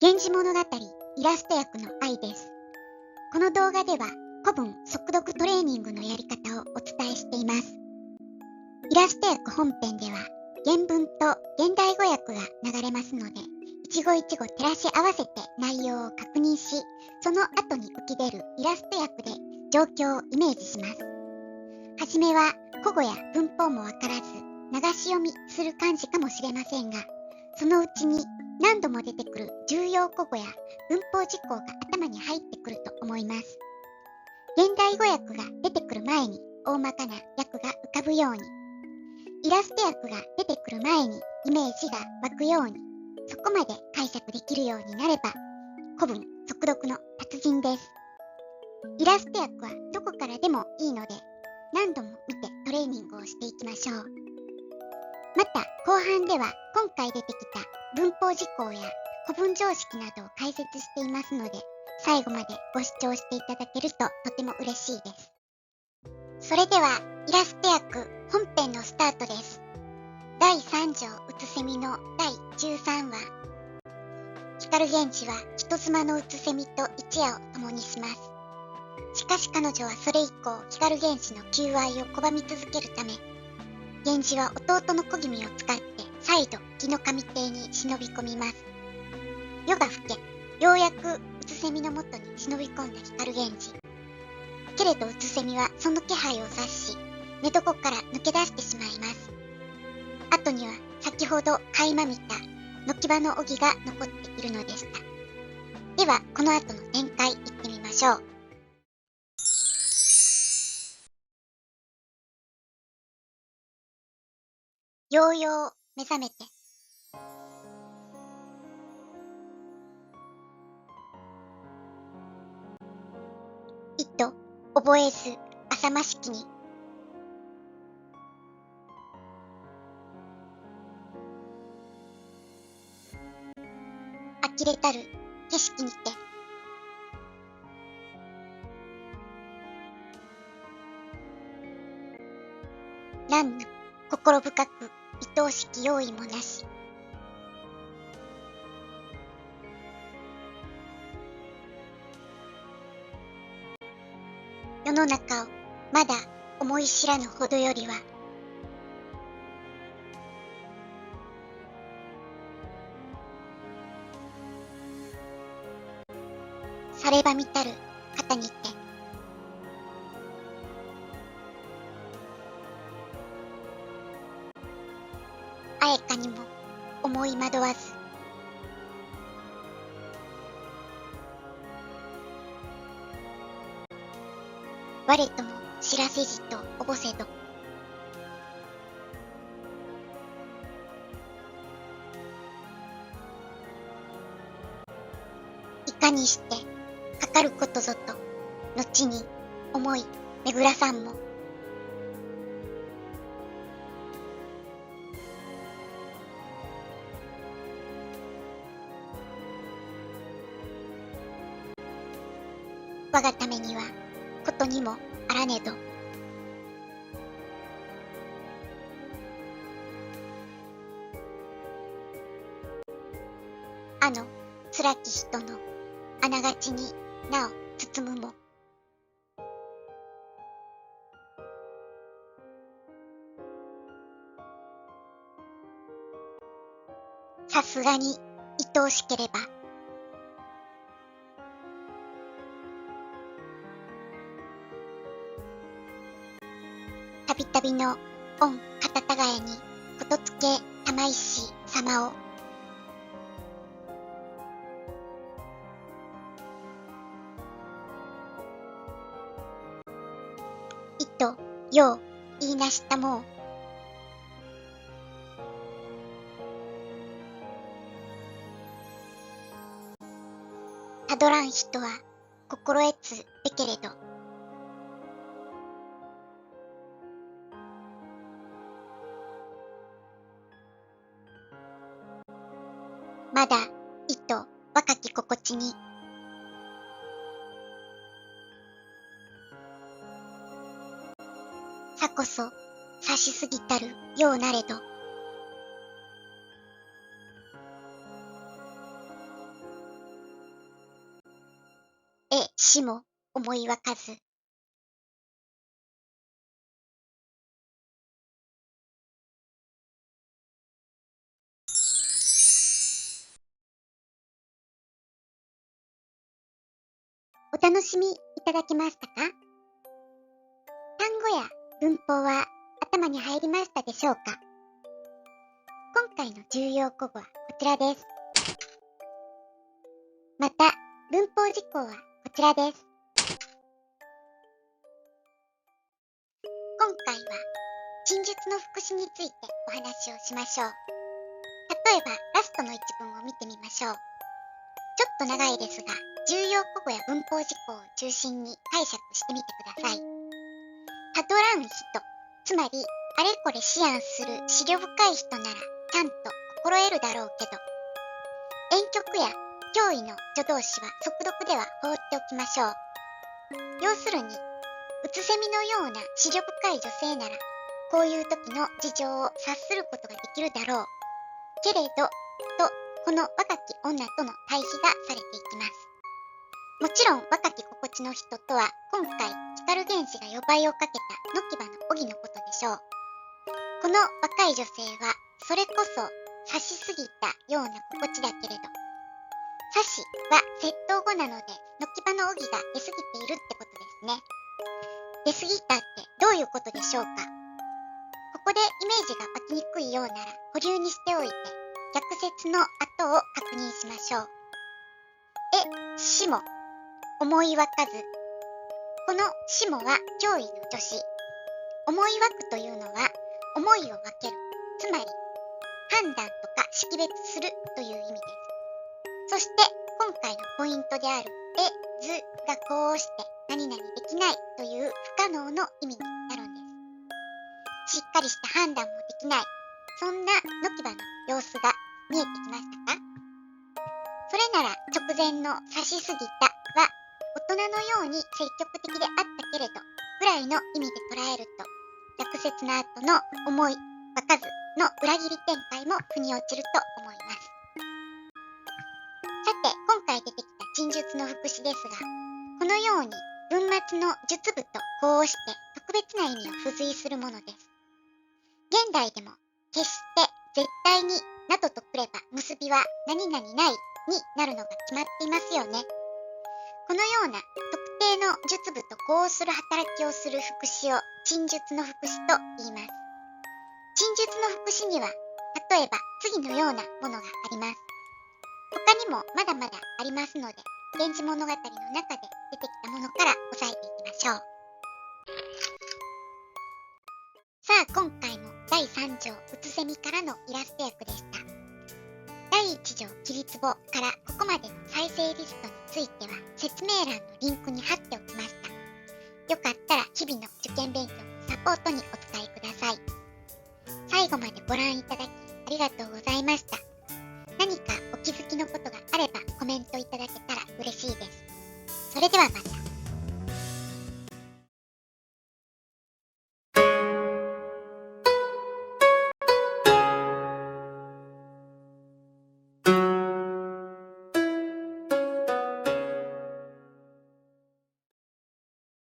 源氏物語イラスト役の愛です。この動画では古文速読トレーニングのやり方をお伝えしています。イラスト訳本編では原文と現代語訳が流れますので、一語一語照らし合わせて内容を確認し、その後に浮き出るイラスト訳で状況をイメージします。はじめは古語や文法もわからず流し読みする感じかもしれませんが、そのうちに何度も出てくる重要古語や文法事項が頭に入ってくると思います。現代語訳が出てくる前に大まかな訳が浮かぶように、イラスト訳が出てくる前にイメージが湧くように、そこまで解釈できるようになれば古文速読の達人です。イラスト訳はどこからでもいいので、何度も見てトレーニングをしていきましょう。また後半では今回出てきた文法事項や古文常識などを解説していますので、最後までご視聴していただけるととても嬉しいです。それではイラスト訳本編のスタートです。第3条うつせみの第13話。光源氏は人妻のうつせみと一夜を共にします。しかし彼女はそれ以降光源氏の求愛を拒み続けるため、源氏は弟の小君を使って再度木の神邸に忍び込みます。夜が更け、ようやくうつせみのもとに忍び込んだ光源氏。けれどうつせみはその気配を察し、寝床から抜け出してしまいます。後には先ほど垣間見た軒場の荻が残っているのでした。ではこの後の展開いってみましょう。ようよう目覚めて。いと覚えず浅ましきに。呆れたる景色にて。何ぬ心深く愛おしき用意もなし。世の中をまだ思い知らぬほどよりは、されば見たる方にて。あえかにも思い惑わず。我とも知らせじとおぼせど。いかにしてかかることぞと後に思い巡らさんも。我がためにはことにもあらねど。あの辛き人のあながちになお包むも。さすがに愛おしければ。たびたびの御方たがえにことつけたまいし様を。いとよう言いなしたもう。たどらん人は心得つべけれど。まだいと若き心地に。さこそ差しすぎたるようなれど。死も思いわかず。お楽しみいただけましたか？単語や文法は頭に入りましたでしょうか？今回の重要古語はこちらです。また、文法事項はこちらです。今回は、陳述の副詞についてお話をしましょう。例えば、ラストの一文を見てみましょう。ちょっと長いですが、重要古語や文法事項を中心に解釈してみてください。たどらん人、つまり、あれこれ思案する思慮深い人なら、ちゃんと心得るだろうけど、婉曲や脅威の助動詞は速読では放っておきましょう。要するに、うつせみのような思慮深い女性なら、こういう時の事情を察することができるだろう。けれど、と、この若き女との対比がされていきます。もちろん若き心地の人とは、今回、光源氏が予売をかけた野木場の荻のことでしょう。この若い女性は、それこそ、察しすぎたような心地だけれど、察しは窃盗語なので、野木場の荻が出過ぎているってことですね。出過ぎたってどういうことでしょうか？ここでイメージが湧きにくいようなら保留にしておいて、逆説の後を確認しましょう。しも、思いわかず。このしもは脅威の助詞。思いわくというのは、思いを分ける。つまり、判断とか識別するという意味です。そして、今回のポイントである、ずがこうして何々できないという不可能の意味になるんです。しっかりした判断もできない。そんな野木場の様子が見えてきましたか？それなら直前の察しすぎたは大人のように積極的であったけれどぐらいの意味で捉えると逆説の後の思いわかずの裏切り展開も腑に落ちると思います。さて今回出てきた陳述の副詞ですが、このように文末の述部とこうして特別な意味を付随するものです。現代でも決して絶対になどとくれば結びは何々ないになるのが決まっていますよね。このような特定の述部とこうする働きをする副詞を陳述の副詞と言います。陳述の副詞には例えば次のようなものがあります。他にもまだまだありますので、源氏物語の中で出てきたものから押さえていきましょう。さあ今回も第3条うつせみからのイラスト役でした。第1条起立簿からここまでの再生リストについては説明欄のリンクに貼っておきました。よかったら日々の受験勉強のサポートにお使いください。最後までご覧いただきありがとうございました。何かお気づきのことがあればコメントいただ